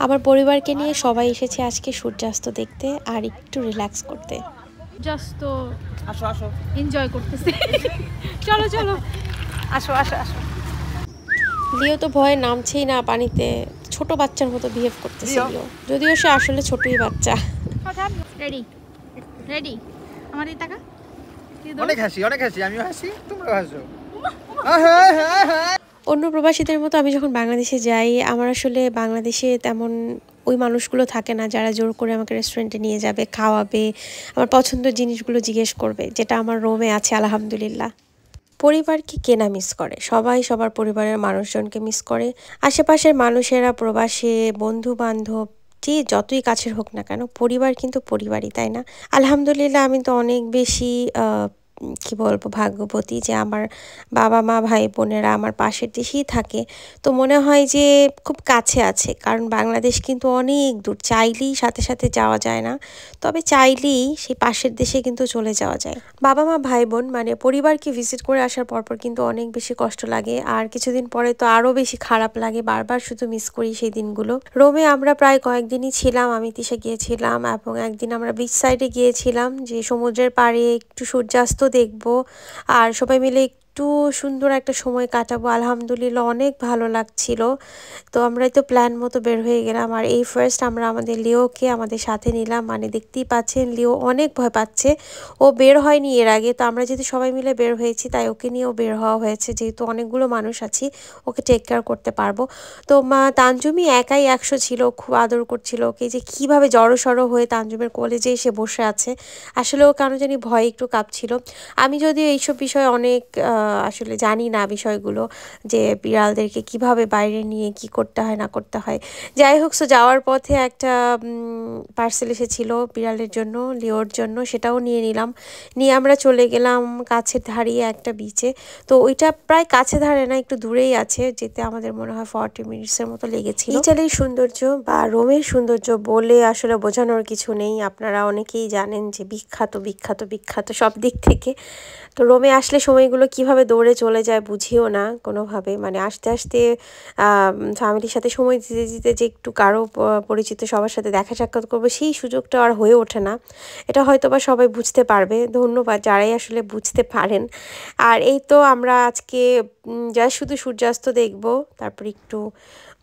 আমার পরিবারকে নিয়ে সবাই এসেছে আজকে সূর্যাস্ত দেখতে আর একটু রিল্যাক্স করতে। জাস্ট আসো আসো এনজয় করতেছি। চলো চলো আসো আসো আসো। লিও তো ভয়ে নামছেই না পানিতে, ছোট বাচ্চার মতো বিহেভ করতেছিল, যদিও সে আসলে ছোটই বাচ্চা। রেডি রেডি আমার এই টাকা অনেক হাসি আমিও হাসি তোমরাও হাসো। অন্য প্রবাসীদের মতো আমি যখন বাংলাদেশে যাই, আমার আসলে বাংলাদেশে তেমন ওই মানুষগুলো থাকে না যারা জোর করে আমাকে রেস্টুরেন্টে নিয়ে যাবে, খাওয়াবে, আমার পছন্দের জিনিসগুলো জিজ্ঞেস করবে, যেটা আমার রোমে আছে আলহামদুলিল্লাহ। পরিবারকে কে না মিস করে, সবাই সবার পরিবারের মানুষজনকে মিস করে। আশেপাশের মানুষেরা, প্রবাসে বন্ধু বান্ধব যে যতই কাছের হোক না কেন, পরিবার কিন্তু পরিবারই, তাই না? আলহামদুলিল্লাহ আমি তো অনেক বেশি কি বলবো ভাগ্যবতী যে আমার বাবা মা ভাই বোনেরা আমার পাশের দেশেই থাকে। তো মনে হয় যে খুব কাছে আছে, কারণ বাংলাদেশ কিন্তু অনেক দূর, চাইলেই সাথে সাথে যাওয়া যায় না, তবে চাইলেই সেই পাশের দেশে কিন্তু চলে যাওয়া যায়। বাবা মা ভাই বোন মানে পরিবারকে ভিজিট করে আসার পরপর কিন্তু অনেক বেশি কষ্ট লাগে, আর কিছুদিন পরে তো আরও বেশি খারাপ লাগে, বারবার শুধু মিস করি সেই দিনগুলো। রোমে আমরা প্রায় কয়েকদিনই ছিলাম, আমি তিশা গিয়েছিলাম এবং একদিন আমরা বিচ সাইডে গিয়েছিলাম যে সমুদ্রের পাড়ে একটু সূর্যাস্ত দেখবো আর সবাই মিলে একটু সুন্দর একটা সময় কাটাবো। আলহামদুলিল্লাহ অনেক ভালো লাগছিল। তো আমরাই তো প্ল্যান মতো বের হয়ে গেলাম, আর এই ফার্স্ট আমরা আমাদের লিওকে আমাদের সাথে নিলাম। মানে দেখতেই পাচ্ছেন লিও অনেক ভয় পাচ্ছে, ও বের হয়নি এর আগে। তো আমরা যেহেতু সবাই মিলে বের হয়েছি তাই ওকে নিয়েও বের হওয়া হয়েছে, যেহেতু অনেকগুলো মানুষ আছি ওকে টেক কেয়ার করতে পারবো। তো মা তানজুমি একাই 100 ছিল, খুব আদর করছিল ওকে, যে কীভাবে জড়সড় হয়ে তানজুমের কোলে যে এসে বসে আছে। আসলে ও কেন জানি ভয় একটু কাঁপছিল। আমি যদিও এইসব বিষয়ে অনেক আসলে জানি না বিষয়গুলো, যে বিড়ালদেরকে কিভাবে বাইরে নিয়ে কি করতে হয় না করতে হয়। যাই হোক, সো যাওয়ার পথে একটা পার্সেল এসেছিলো বিড়ালের জন্য, লিওর জন্য, সেটাও নিয়ে নিলাম। নিয়ে আমরা চলে গেলাম কাছের ধারিয়ে একটা বিচে। তো ওইটা প্রায় কাছে ধারে না, একটু দূরেই আছে, যেতে আমাদের মনে হয় 40 মিনিটসের মতো লেগেছিল। ইটালির সৌন্দর্য বা রোমের সৌন্দর্য বলে আসলে বোঝানোর কিছু নেই, আপনারা অনেকেই জানেন যে বিখ্যাত বিখ্যাত বিখ্যাত সব দিক থেকে। তো রোমে আসলে সময়গুলো কিভাবে দৌড়ে চলে যায় বুঝিও না কোনোভাবে, মানে আস্তে আস্তে ফ্যামিলির সাথে সময় দিতে দিতে যে একটু কারো পরিচিত সবার সাথে দেখা সাক্ষাৎ করবো সেই সুযোগটা আর হয়ে ওঠে না। এটা হয়তো বা সবাই বুঝতে পারবে, ধন্যবাদ যারাই আসলে বুঝতে পারেন। আর এই তো আমরা আজকে যা শুধু সূর্যাস্ত দেখব, তারপর একটু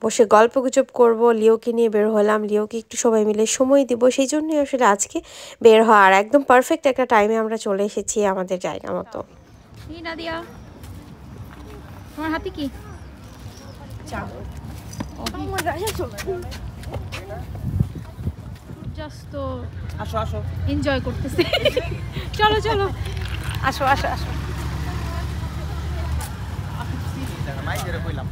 বসে গল্পগুজব করব, লিওকে নিয়ে বের হলাম, লিওকে একটু সবাই মিলে সময় দিব, সেই জন্যই আসলে আজকে বের হওয়া। আর একদম পারফেক্ট একটা টাইমে আমরা চলে এসেছি আমাদের জায়গা মতো। নাদিয়া তোমার হাতে কি জাস্ট আসো আসো এনজয় করতেছি। চলো চলো আসো আসো আসো। মাইকেরে কইলাম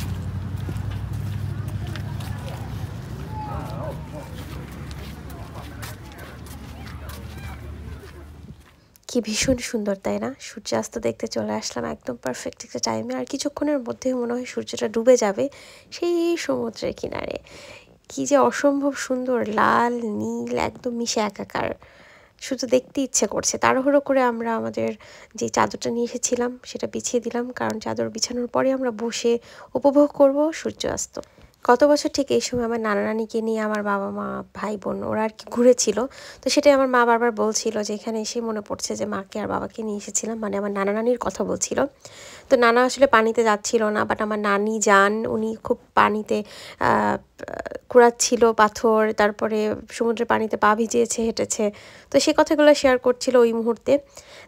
কি ভীষণ সুন্দর, তাই না? সূর্যাস্ত দেখতে চলে আসলাম একদম পারফেক্ট একটা টাইমে, আর কিছুক্ষণের মধ্যে মনে হয় সূর্যটা ডুবে যাবে সেই সমুদ্রের কিনারে। কি যে অসম্ভব সুন্দর, লাল নীল একদম মিশে একাকার, শুধু দেখতে ইচ্ছে করছে। তাড়াহুড়ো করে আমরা আমাদের যে চাদরটা নিয়ে এসেছিলাম সেটা বিছিয়ে দিলাম, কারণ চাদর বিছানোর পরে আমরা বসে উপভোগ করব সূর্যাস্ত। গত বছর ঠিক এই সময় আমার নানা নানিকে নিয়ে আমার বাবা মা ভাই বোন ওরা আর কি ঘুরেছিল। তো সেটাই আমার মা বারবার বলছিল যে এখানে এসে মনে পড়ছে যে মাকে আর বাবাকে নিয়ে এসেছিলাম, মানে আমার নানা নানির কথা বলছিল। তো নানা আসলে পানিতে যাচ্ছিল না, বাট আমার নানি যান, উনি খুব পানিতে কুড়াচ্ছিল পাথর, তারপরে সমুদ্রের পানিতে পা ভিজিয়েছে, হেঁটেছে। তো সে কথাগুলো শেয়ার করছিল ওই মুহূর্তে।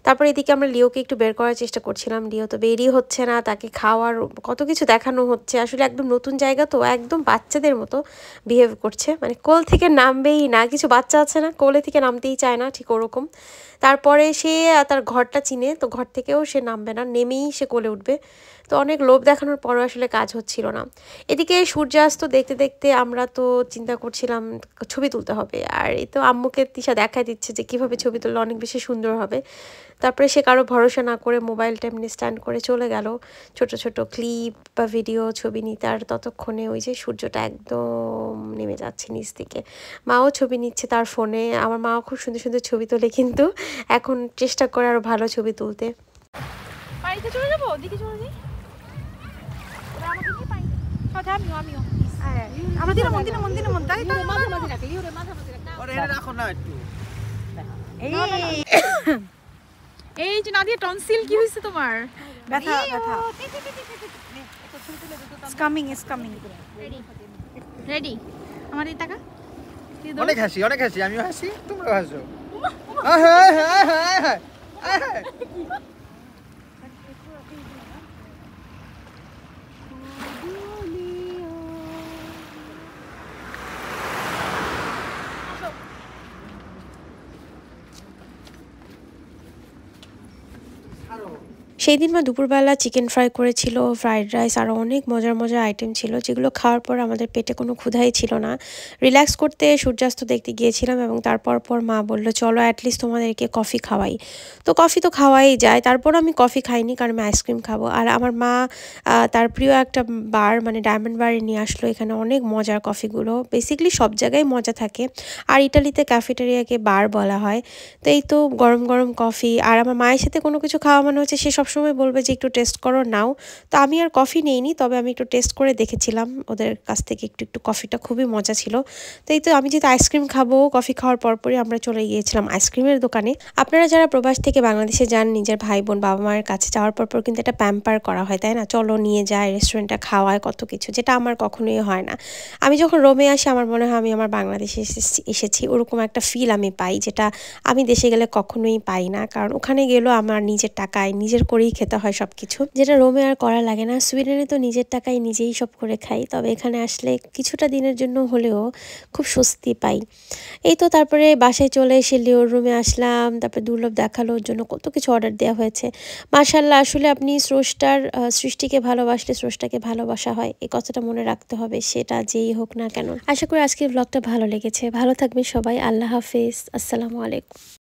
তারপরে এদিকে আমরা লিওকে একটু বের করার চেষ্টা করছিলাম, লিও তো বেরই হচ্ছে না, তাকে খাওয়ার কত কিছু দেখানো হচ্ছে। আসলে একদম নতুন জায়গা তো, একদম বাচ্চাদের মতো বিহেভ করছে, মানে কোল থেকে নামবেই না। কিছু বাচ্চা আছে না, কোলে থেকে নামতেই চায় না, ঠিক ওরকম। তারপরে সে তার ঘরটা চিনে, তো ঘর থেকেও সে নামবে না, নেমেই সে কোলে উঠবে। তো অনেক লোভ দেখানোর পরও আসলে কাজ হচ্ছিল না। এদিকে সূর্যাস্ত দেখতে দেখতে আমরা তো চিন্তা করছিলাম ছবি তুলতে হবে, আর এই তো আম্মুকে তিশা দেখাই দিচ্ছে যে কীভাবে ছবি তুললে অনেক বেশি সুন্দর হবে। তারপরে সে কারো ভরসা না করে মোবাইলটা এমনি স্ট্যান্ড করে চলে গেল ছোট ছোট ক্লিপ বা ভিডিও ছবি নিতে। আর ততক্ষণে ওই যে সূর্যটা একদম নেমে যাচ্ছে নিচ থেকে, মাও ছবি নিচ্ছে তার ফোনে। আমার মাও খুব সুন্দর সুন্দর ছবি তোলে, কিন্তু এখন চেষ্টা করে আরও ভালো ছবি তুলতে। বাড়িতে চলে যাবো, ওদিকে চলে যাই। আমাকে নিয়ে পাই আমিও আমিও আমাদের মন্দিরে তাই তো ওরে এটা রাখো না একটু। এই যে নাদিয়া টনসিল কি হয়েছে তোমার? ব্যথা ইজ কামিং রেডি আমার এই টাকা অনেক হাসি আমিও হাসি তোমরাও হাসো। আয় হায় হায় হায় হায় আয় হায়। সেই দিন মা দুপুরবেলা চিকেন ফ্রাই করেছিল, ফ্রাইড রাইস, আরও অনেক মজার মজার আইটেম ছিল যেগুলো খাওয়ার পর আমাদের পেটে কোনো ক্ষুধাই ছিল না। রিল্যাক্স করতে সূর্যাস্ত দেখতে গিয়েছিলাম এবং তারপর মা বললো চলো অ্যাটলিস্ট তোমাদেরকে কফি খাওয়াই। তো কফি তো খাওয়াই যায়, তারপর আমি কফি খাইনি কারণ আমি আইসক্রিম খাবো। আর আমার মা তার প্রিয় একটা বার মানে ডায়মন্ড বারে নিয়ে আসলো। এখানে অনেক মজার কফিগুলো, বেসিক্যালি সব জায়গায় মজা থাকে, আর ইটালিতে ক্যাফেটেরিয়াকে বার বলা হয়। তো এই তো গরম গরম কফি, আর আমার মায়ের সাথে কোনো কিছু খাওয়া মানে হচ্ছে সে সবসময় বলবে যে একটু টেস্ট করো নাও। তো আমি আর কফি নেইনি, তবে আমি একটু টেস্ট করে দেখেছিলাম ওদের কাছ থেকে একটু কফিটা খুবই মজা ছিল। তো এই তো আমি যেহেতু আইসক্রিম খাবো, কফি খাওয়ার পরপরই আমরা চলে গিয়েছিলাম আইসক্রিমের দোকানে। আপনারা যারা প্রবাস থেকে বাংলাদেশে যান, নিজের ভাই বোন বাবা মায়ের কাছে যাওয়ার পর কিন্তু একটা প্যাম্পার করা হয়, তাই না? চলো নিয়ে যায় রেস্টুরেন্টে খাওয়ায় কত কিছু, যেটা আমার কখনোই হয় না। আমি যখন রোমে আসি আমার মনে হয় আমি আমার বাংলাদেশে এসেছি, ওরকম একটা ফিল আমি পাই যেটা আমি দেশে গেলে কখনোই পাই না। কারণ ওখানে গেলেও আমার নিজের টাকায় নিজের করেই খেতে হয় সব কিছু, যেটা রোমে আর করা লাগে না। সুইডেনে তো নিজের টাকায় নিজেই সব করে খাই, তবে এখানে আসলে কিছুটা দিনের জন্য হলেও খুব স্বস্তি পাই। এই তো তারপরে বাসায় চলে এসে লিওর রুমে আসলাম, তারপরে দুর্লভ দেখালো, ওর জন্য কত কিছু অর্ডার দেওয়া হয়েছে। মাশাআল্লাহ, আসলে আপনি সৃষ্টিকে ভালোবাসলে স্রষ্টাকে ভালোবাসা হয়, এই কথাটা মনে রাখতে হবে, সেটা যেই হোক না কেন। আশা করি আজকের ব্লগটা ভালো লেগেছে। ভালো থাকবেন সবাই, আল্লাহ হাফেজ, আসসালামু আলাইকুম।